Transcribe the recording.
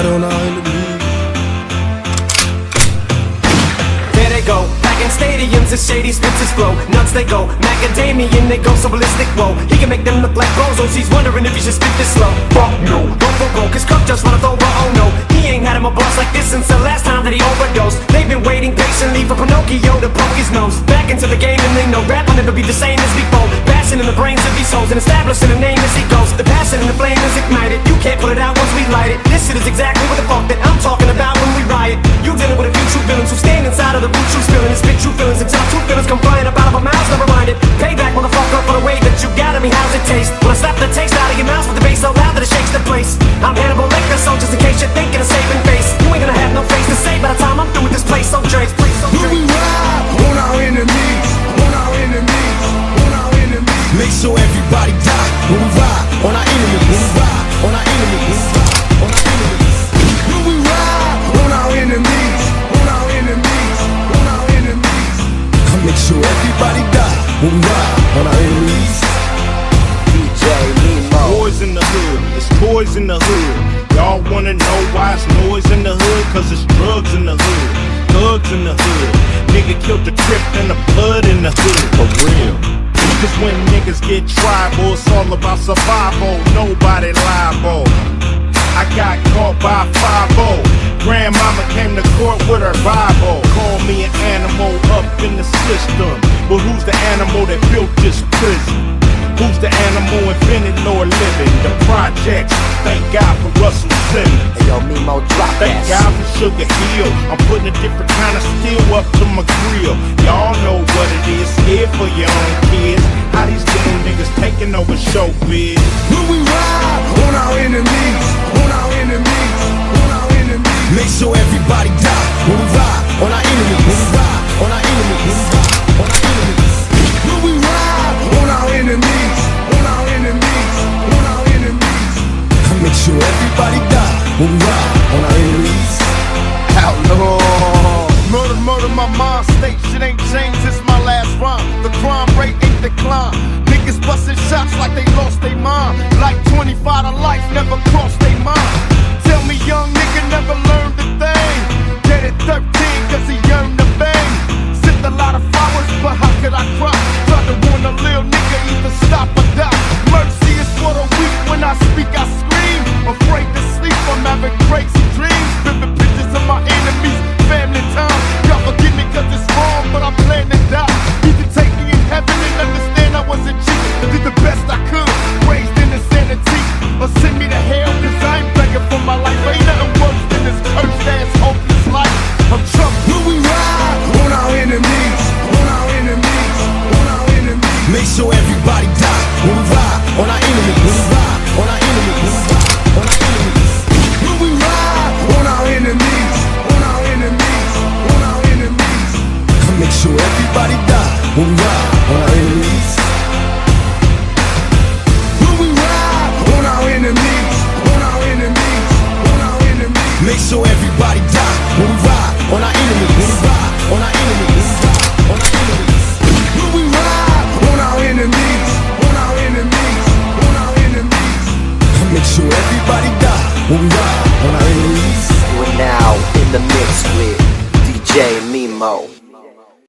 ride on our enemies. There they go, back in stadiums as shady spitses flow. Nuts they go, macadamian they go so ballistic, whoa. He can make them look like bozos, he's wondering if he should spit this slow. Fuck no, go, cause Cook just wanna throw, but oh no. He ain't had him a boss like this since the last time that he overdosed. They've been waiting patiently for Pinocchio to poke his nose back into the game, and they know rap will never be the same as before. Bashing in the brains of these hoes and establishing a name as he goes. The passion and the flame is ignited, you can't put it out once we light it. This shit is exactly what the fuck that I'm talking about when we riot. You dealing with a few true villains who stand inside of the blue true feeling and spit true feelings until true feelings come flying up out of our mouths. Never mind it, payback motherfucker for the way that you got at me. How's it taste? When I slap the taste out of your mouth with the bass so loud that it shakes the place. I'm Hannibal Lecter, so just in case you're thinking of saving face, you ain't gonna have no face to say by the time I'm through with this place. So Drake's please, so When we ride on our enemies, on our enemies, on our enemies. Make sure everybody die when we ride on our enemies, when we ride on our enemies, when we ride on our enemies. When we ride on our enemies, on our enemies, on our enemies. Make sure everybody die when we ride on our enemies. DJ Nemo. Boys in the hood, it's toys in the hood. Y'all wanna know why it's noise in the hood? Cause it's drugs in the hood, thugs in the hood. Nigga killed the Crip and the blood in the hood. For real. Cause when niggas get tribal, it's all about survival, nobody liable. I got caught by 5-0. Grandmama came to court with her Bible. Call me an animal up in the system. But who's the animal that built this prison? Who's the animal invented nor living? The projects, thank God for Russell Simmons. Hey yo, Nemo, drop Thank that. God for Sugar Hill. I'm putting a different kind of steel up to my grill. Y'all know what it is, scared for your own kids. How these little niggas taking over showbiz. When we ride on our enemies, on our enemies, on our enemies. Make sure everybody die when we ride on our enemies, when we ride on our enemies, when we ride on our enemies. When we ride on our enemies, on our enemies, on our enemies. Make sure everybody die when we ride on our enemies. Outlaw. Murder, murder, my mind state. Shit ain't changed since my last rhyme. The crime rate ain't declined. Niggas busting shots like they lost their mind. Like 25 to life, never crossed their mind. Tell me young nigga never learned a thing. Dead at 13 cause he yearned the bang. Sipped a lot of flowers, but how could I cry? Tried to warn a little nigga either stop or die. Mercy is for the weak, when I speak I scream. Afraid to sleep, I'm having crazy dreams. Vivid pictures of my enemies, family time. Y'all forgive me cause it's wrong, but I plan to die. You can take me in heaven and understand I wasn't cheap. Did the best I could, raised in insanity. Or send me to hell cause I ain't begging for my life. Ain't nothing worse than this cursed ass hopeless life. I'm troubled. When we ride on our enemies, on our enemies, on our enemies. Make sure everybody die when we ride on our enemies, when we ride on our enemies, when we ride on our enemies. When we ride on our enemies, on our enemies, on our enemies. Make sure everybody die when we ride on our enemies. When we ride on our enemies, on our enemies, on our enemies. Make sure everybody die when we ride on our enemies, when we ride on our enemies, when we ride on our enemies. When we ride on our enemies, on our enemies, on our enemies. Make sure everybody die when we ride on our enemies. You are now in the mix with DJ Nemo.